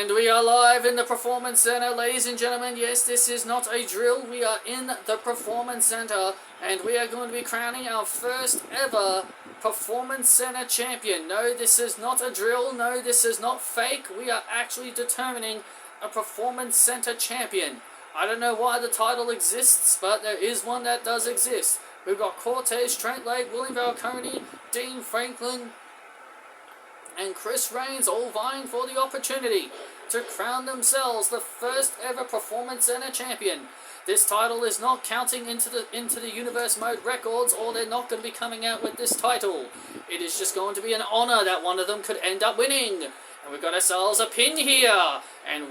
And we are live in the Performance Center, ladies and gentlemen. Yes, this is not a drill. We are in the Performance Center, and we are going to be crowning our first ever Performance Center champion. No, this is not a drill. No, this is not fake. We are actually determining a Performance Center champion. I don't know why the title exists, but there is one that does exist. We've got Cortez, Trent Lake, William Falcone, Dean Franklin, and Chris Reigns all vying for the opportunity to crown themselves the first ever Performance Center champion. This title is not counting into the Universe Mode records, or they're not going to be coming out with this title. It is just going to be an honor that one of them could end up winning. And we've got ourselves a pin here. And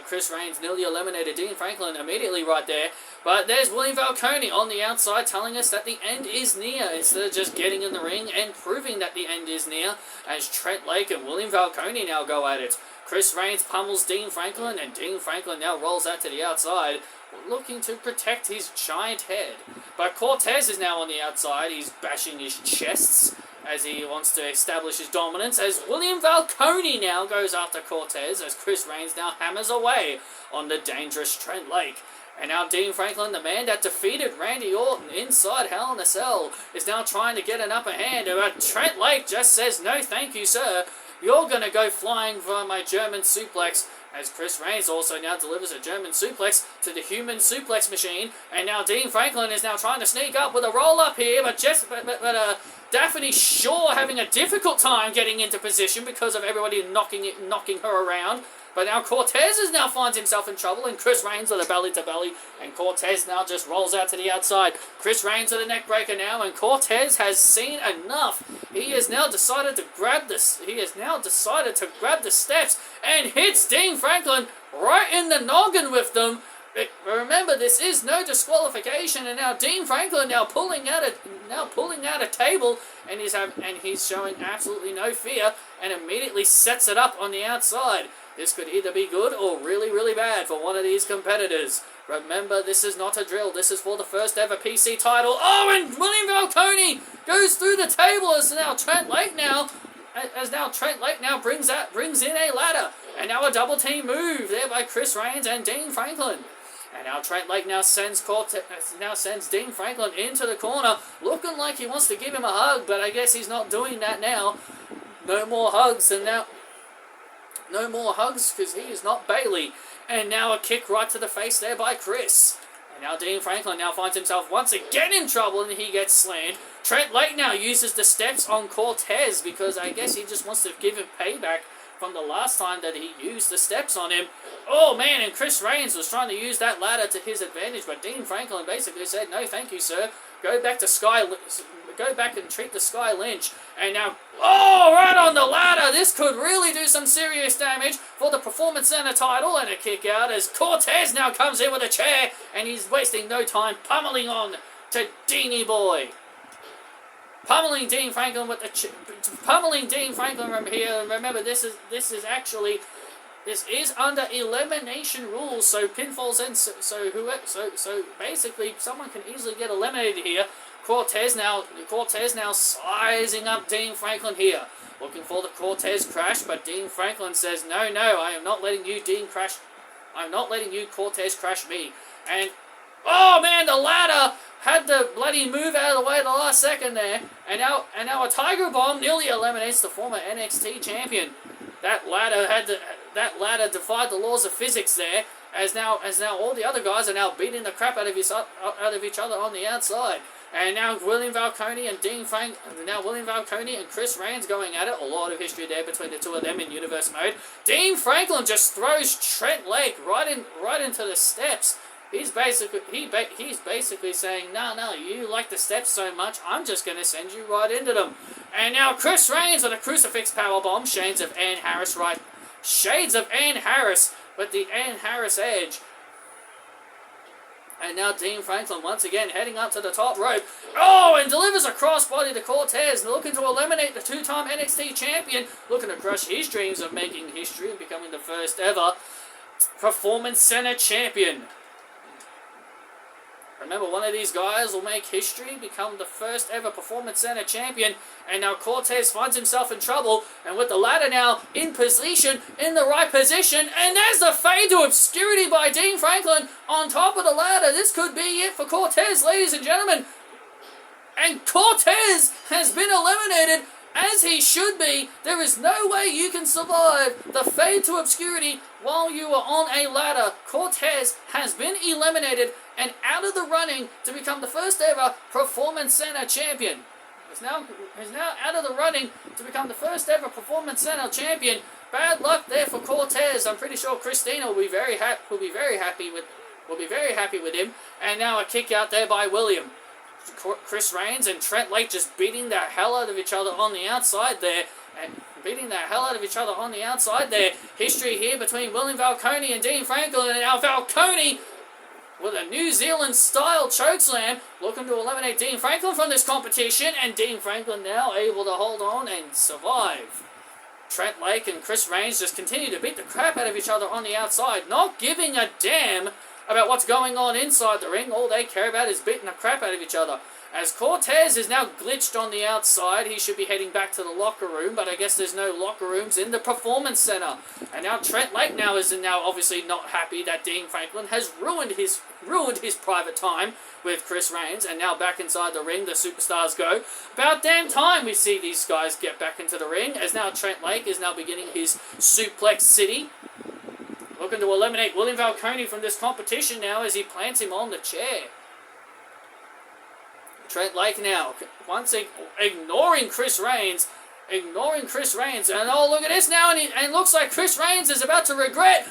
Chris Reigns nearly eliminated Dean Franklin immediately right there. But there's William Falcone on the outside telling us that the end is near, instead of just getting in the ring and proving that the end is near, as Trent Lake and William Falcone now go at it. Chris Reigns pummels Dean Franklin, and Dean Franklin now rolls out to the outside, looking to protect his giant head. But Cortez is now on the outside. He's bashing his chests as he wants to establish his dominance, as William Falcone now goes after Cortez, as Chris Reigns now hammers away on the dangerous Trent Lake. And now Dean Franklin, the man that defeated Randy Orton inside Hell in a Cell, is now trying to get an upper hand. But Trent Lake just says, "No thank you, sir. You're going to go flying for my German suplex," as Chris Reigns also now delivers a German suplex to the human suplex machine. And now Dean Franklin is now trying to sneak up with a roll-up here, but Daphne Shaw having a difficult time getting into position because of everybody knocking her around. But now Cortez now finds himself in trouble, and Chris Reigns with a belly-to-belly, and Cortez now just rolls out to the outside. Chris Reigns with a neck-breaker now, and Cortez has seen enough. He has now decided to grab this. He has now decided to grab the steps and hits Dean Franklin right in the noggin with them. Remember, this is no disqualification, and now Dean Franklin now pulling out a table, and he's showing absolutely no fear, and immediately sets it up on the outside. This could either be good or really, really bad for one of these competitors. Remember, this is not a drill. This is for the first ever PC title. Oh, and William Falcone goes through the table as now Trent Lake brings in a ladder, and now a double team move there by Chris Reigns and Dean Franklin. And now Trent Lake now sends Dean Franklin into the corner, looking like he wants to give him a hug, but I guess he's not doing that now. No more hugs, because he is not Bailey. And now a kick right to the face there by Chris. And now Dean Franklin now finds himself once again in trouble, and he gets slammed. Trent Lake now uses the steps on Cortez, because I guess he just wants to give him payback from the last time that he used the steps on him. Oh man, and Chris Reigns was trying to use that ladder to his advantage, but Dean Franklin basically said, "No thank you, sir. Go back and treat the Sky Lynch." And now, oh, right on the ladder. This could really do some serious damage for the Performance Center title, and a kick out as Cortez now comes in with a chair, and he's wasting no time pummeling on to Deanie Boy. Pummeling Dean Franklin here. Remember, this is under elimination rules, so pinfalls and so basically someone can easily get eliminated here. Cortez now sizing up Dean Franklin here, looking for the Cortez crash, but Dean Franklin says, "No, I am not letting you Cortez crash me." And oh man, the ladder had the bloody move out of the way at the last second there, and now a Tiger Bomb nearly eliminates the former NXT champion. That ladder defied the laws of physics there, as now all the other guys are now beating the crap out of each other on the outside. And now William Falcone and Chris Reigns going at it. A lot of history there between the two of them in Universe Mode. Dean Franklin just throws Trent Lake right into the steps. He's basically saying, no, you like the steps so much, I'm just going to send you right into them. And now Chris Reigns with a crucifix powerbomb, shades of Ann Harris with the Ann Harris edge. And now Dean Franklin once again heading up to the top rope. Oh, and delivers a crossbody to Cortez, looking to eliminate the two-time NXT champion, looking to crush his dreams of making history and becoming the first ever Performance Center champion. Remember, one of these guys will make history, become the first ever Performance Center champion, and now Cortez finds himself in trouble, and with the ladder now in position, in the right position, and there's the fade to obscurity by Dean Franklin on top of the ladder. This could be it for Cortez, ladies and gentlemen. And Cortez has been eliminated, as he should be. There is no way you can survive the fade to obscurity while you are on a ladder. Cortez has been eliminated and out of the running to become the first ever Performance Center champion. Is now out of the running to become the first ever Performance Center champion. Bad luck there for Cortez. I'm pretty sure Christina will be very happy with him. And now a kick out there by William. Chris Reigns and Trent Lake just beating the hell out of each other on the outside there. History here between William Falcone and Dean Franklin. And now Falcone with a New Zealand style chokeslam, looking to eliminate Dean Franklin from this competition. And Dean Franklin now able to hold on and survive. Trent Lake and Chris Reigns just continue to beat the crap out of each other on the outside, not giving a damn about what's going on inside the ring. All they care about is beating the crap out of each other. As Cortez is now glitched on the outside, he should be heading back to the locker room, but I guess there's no locker rooms in the Performance Center. And now Trent Lake is obviously not happy that Dean Franklin has ruined his private time with Chris Reigns, and now back inside the ring, the superstars go. About damn time we see these guys get back into the ring, as now Trent Lake is now beginning his Suplex City. Looking to eliminate William Falcone from this competition now as he plants him on the chair. Trent Lake now, once ignoring Chris Reigns. And oh, look at this now, and looks like Chris Reigns is about to regret.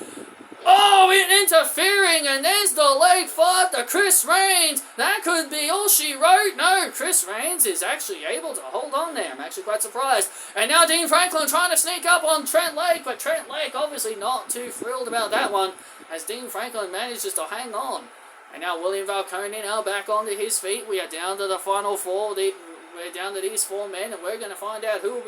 Oh, interfering, and there's the leg 5 to Chris Reigns. That could be all she wrote. No, Chris Reigns is actually able to hold on there. I'm actually quite surprised. And now Dean Franklin trying to sneak up on Trent Lake, but Trent Lake obviously not too thrilled about that one, as Dean Franklin manages to hang on. And now William Falcone now back onto his feet. We are down to the final 4. We're down to these 4 men, and we're going to find out who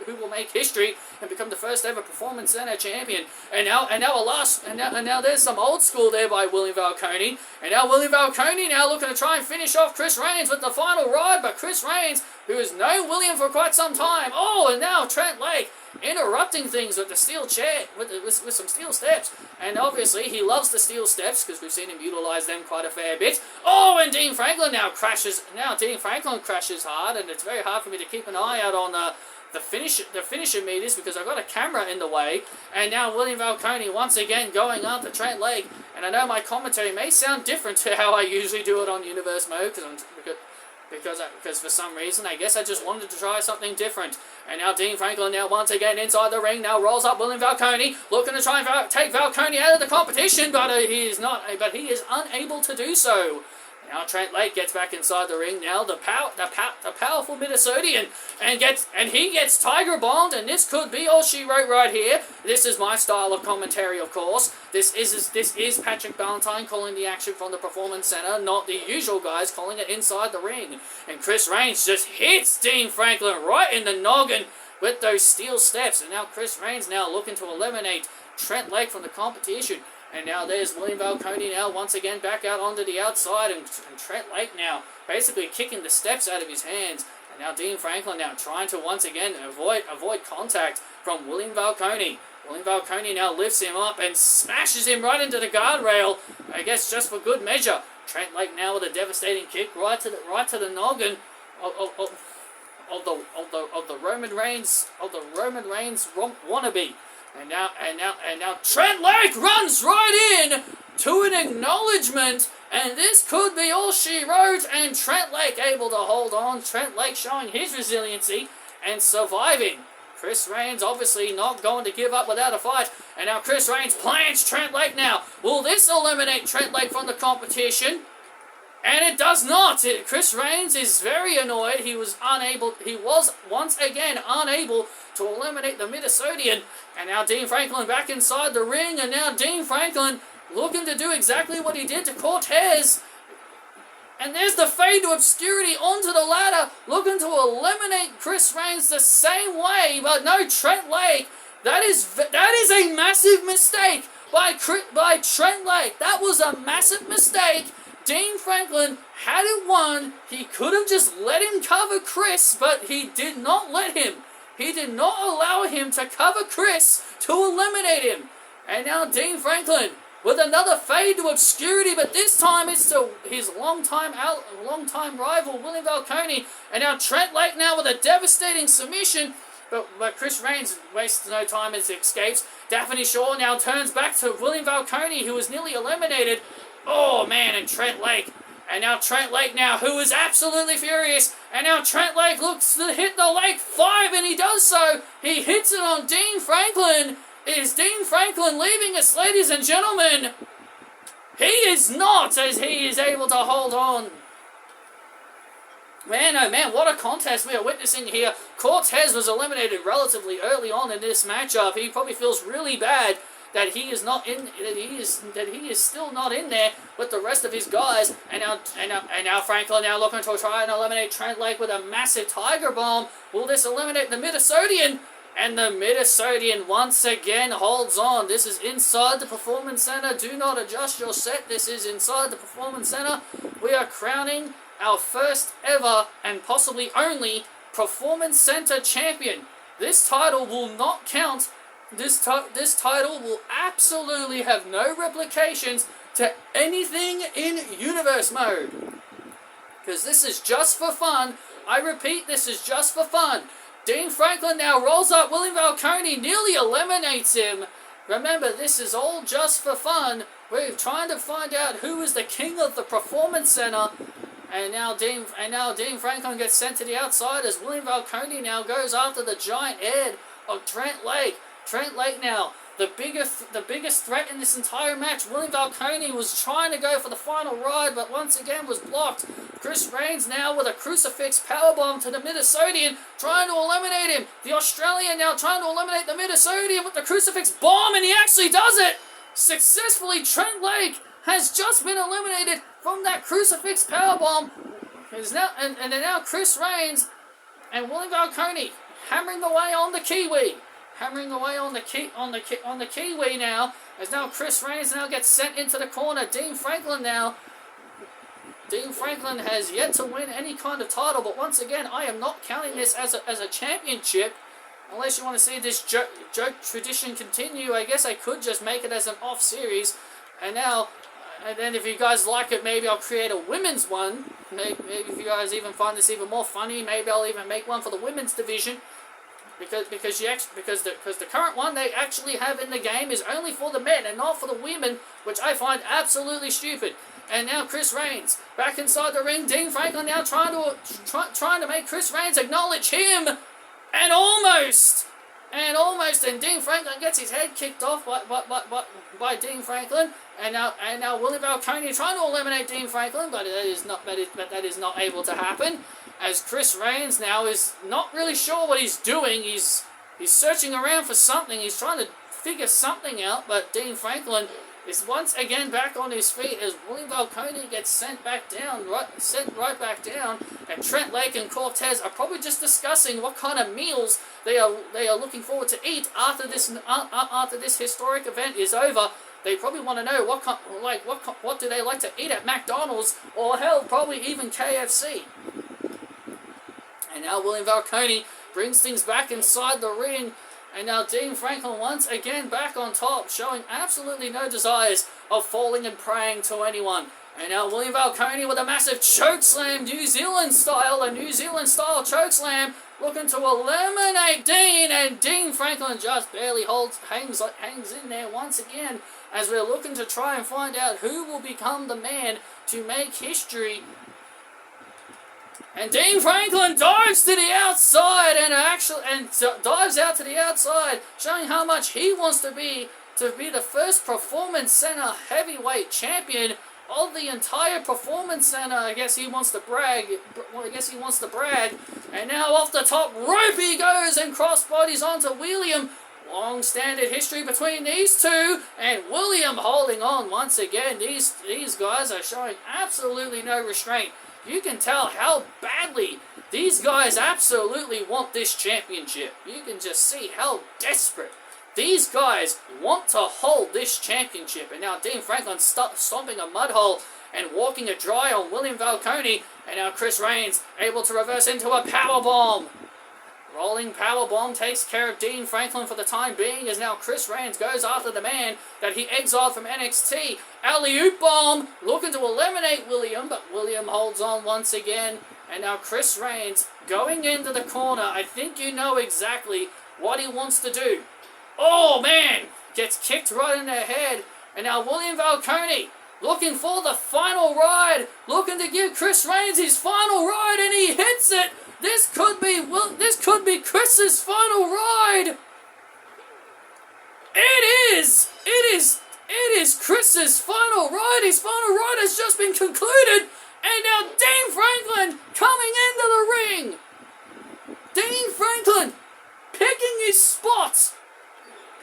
will make history and become the first ever Performance Center champion. And now there's some old school there by William Falcone. And now William Falcone now looking to try and finish off Chris Reigns with the final ride, but Chris Reigns, who has known William for quite some time. Oh, and now Trent Lake interrupting things with the steel chair, with some steel steps. And obviously he loves the steel steps because we've seen him utilize them quite a fair bit. Oh, and Dean Franklin now crashes. Now Dean Franklin crashes hard, and it's very hard for me to keep an eye out on the finisher meters because I've got a camera in the way. And now William Falcone once again going after Trent Lake. And I know my commentary may sound different to how I usually do it on Universe Mode because for some reason, I guess I just wanted to try something different. And now Dean Franklin now once again inside the ring, now rolls up William Falcone, looking to try and take Falcone out of the competition, but he is unable to do so. Now Trent Lake gets back inside the ring. Now the powerful Minnesotan, and he gets Tiger Bombed, and this could be all she wrote right here. This is my style of commentary, of course. This is Patrick Ballantyne calling the action from the Performance Center, not the usual guys calling it inside the ring. And Chris Reigns just hits Dean Franklin right in the noggin with those steel steps. And now Chris Reigns now looking to eliminate Trent Lake from the competition. And now there's William Falcone now once again back out onto the outside, and Trent Lake now basically kicking the steps out of his hands. And now Dean Franklin now trying to once again avoid contact from William Falcone. William Falcone now lifts him up and smashes him right into the guardrail, I guess just for good measure. Trent Lake now with a devastating kick right to the noggin of the Roman Reigns wannabe. And now Trent Lake runs right in to an acknowledgement, and this could be all she wrote, and Trent Lake able to hold on. Trent Lake showing his resiliency and surviving. Chris Reigns obviously not going to give up without a fight, and now Chris Reigns plants Trent Lake now. Will this eliminate Trent Lake from the competition? And it does not. Chris Reigns is very annoyed. He was once again unable to eliminate the Minnesotan. And now Dean Franklin back inside the ring. And now Dean Franklin looking to do exactly what he did to Cortez. And there's the fade to obscurity onto the ladder. Looking to eliminate Chris Reigns the same way. But no, Trent Lake. That is a massive mistake by Trent Lake. That was a massive mistake. Dean Franklin had it won. He could have just let him cover Chris, but he did not let him. He did not allow him to cover Chris to eliminate him. And now Dean Franklin with another fade to obscurity, but this time it's to his longtime rival, William Falcone. And now Trent Lake now with a devastating submission, but Chris Reigns wastes no time as he escapes. Daphne Shaw now turns back to William Falcone, who was nearly eliminated. Oh man, and Trent Lake. And now Trent Lake now, who is absolutely furious. And now Trent Lake looks to hit the Lake 5, and he does so. He hits it on Dean Franklin. Is Dean Franklin leaving us, ladies and gentlemen? He is not, as he is able to hold on. Man, oh man, what a contest we are witnessing here. Cortez was eliminated relatively early on in this matchup. He probably feels really bad that he is not in. That he is still not in there with the rest of his guys. And now Franklin now looking to try and eliminate Trent Lake with a massive Tiger Bomb. Will this eliminate the Minnesotan? And the Minnesotan once again holds on. This is inside the Performance Center. Do not adjust your set. This is inside the Performance Center. We are crowning our first ever and possibly only Performance Center champion. This title will not count. This title will absolutely have no replications to anything in Universe Mode. Because this is just for fun. I repeat, this is just for fun. Dean Franklin now rolls up William Falcone, nearly eliminates him. Remember, this is all just for fun. We're trying to find out who is the king of the Performance Center. And now Dean Franklin gets sent to the outside as William Falcone now goes after the giant head of Trent Lake. Trent Lake now, the biggest threat in this entire match. William Falcone was trying to go for the final ride, but once again was blocked. Chris Reigns now with a crucifix powerbomb to the Minnesotan, trying to eliminate him. The Australian now trying to eliminate the Minnesotan with the crucifix bomb, and he actually does it! Successfully, Trent Lake has just been eliminated from that crucifix powerbomb. And now Chris Reigns and William Falcone hammering away on the Kiwi. Hammering away on the Kiwi now, as now Chris Reigns now gets sent into the corner. Dean Franklin has yet to win any kind of title, but once again, I am not counting this as a championship. Unless you want to see this joke tradition continue, I guess I could just make it as an off series. And then if you guys like it, maybe I'll create a women's one. Maybe if you guys even find this even more funny, maybe I'll even make one for the women's division. Because the current one they actually have in the game is only for the men and not for the women, which I find absolutely stupid. And now Chris Reigns back inside the ring. Dean Franklin now trying to make Chris Reigns acknowledge him, and almost, and Dean Franklin gets his head kicked off by Dean Franklin, and now William Falcone trying to eliminate Dean Franklin, but that is not able to happen. As Chris Reigns now is not really sure what he's doing. He's searching around for something. He's trying to figure something out, but Dean Franklin is once again back on his feet as William Falcone gets sent right back down, and Trent Lake and Cortez are probably just discussing what kind of meals they are looking forward to eat after this historic event is over. They probably want to know what do they like to eat at McDonald's, or hell, probably even KFC. And now William Falcone brings things back inside the ring. And now Dean Franklin once again back on top, showing absolutely no desires of falling and praying to anyone. And now William Falcone with a massive chokeslam, New Zealand style chokeslam, looking to eliminate Dean. And Dean Franklin just barely hangs in there once again, as we're looking to try and find out who will become the man to make history. And Dean Franklin dives to the outside dives out to the outside, showing how much he wants to be the first Performance Center heavyweight champion of the entire Performance Center. I guess he wants to brag. And now off the top rope he goes and crossbodies onto William. Long-standing history between these two, and William holding on once again. These guys are showing absolutely no restraint. You can tell how badly these guys absolutely want this championship. You can just see how desperate these guys want to hold this championship. And now Dean Franklin stomping a mud hole, and walking it dry on William Falcone. And now Chris Reigns able to reverse into a powerbomb. Rolling powerbomb takes care of Dean Franklin for the time being, as now Chris Reigns goes after the man that he exiled from NXT. Alley-oop bomb, looking to eliminate William, but William holds on once again. And now Chris Reigns going into the corner. I think you know exactly what he wants to do. Oh man, gets kicked right in the head. And now William Falcone looking for the final ride, looking to give Chris Reigns his final ride, and he hits it. This could be Chris's final ride. It is Chris's final ride. His final ride has just been concluded, and now Dean Franklin coming into the ring. Dean Franklin picking his spots.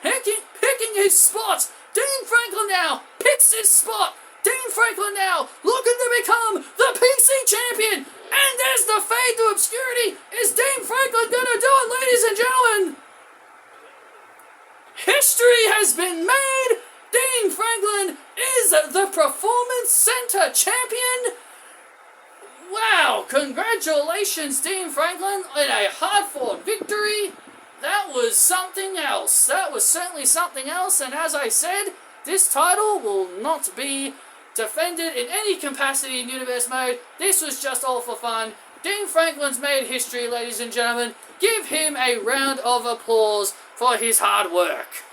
Picking his spots. Dean Franklin now picks his spot. Dean Franklin now looking to become the PC champion. And there's the fade to obscurity. Is Dean Franklin gonna do it, ladies and gentlemen? History has been made. Dean Franklin is the Performance Center champion. Wow, congratulations, Dean Franklin, in a hard-fought victory. That was something else. That was certainly something else, and as I said, this title will not be defended in any capacity in Universe Mode. This was just all for fun. Dean Franklin's made history, ladies and gentlemen. Give him a round of applause for his hard work.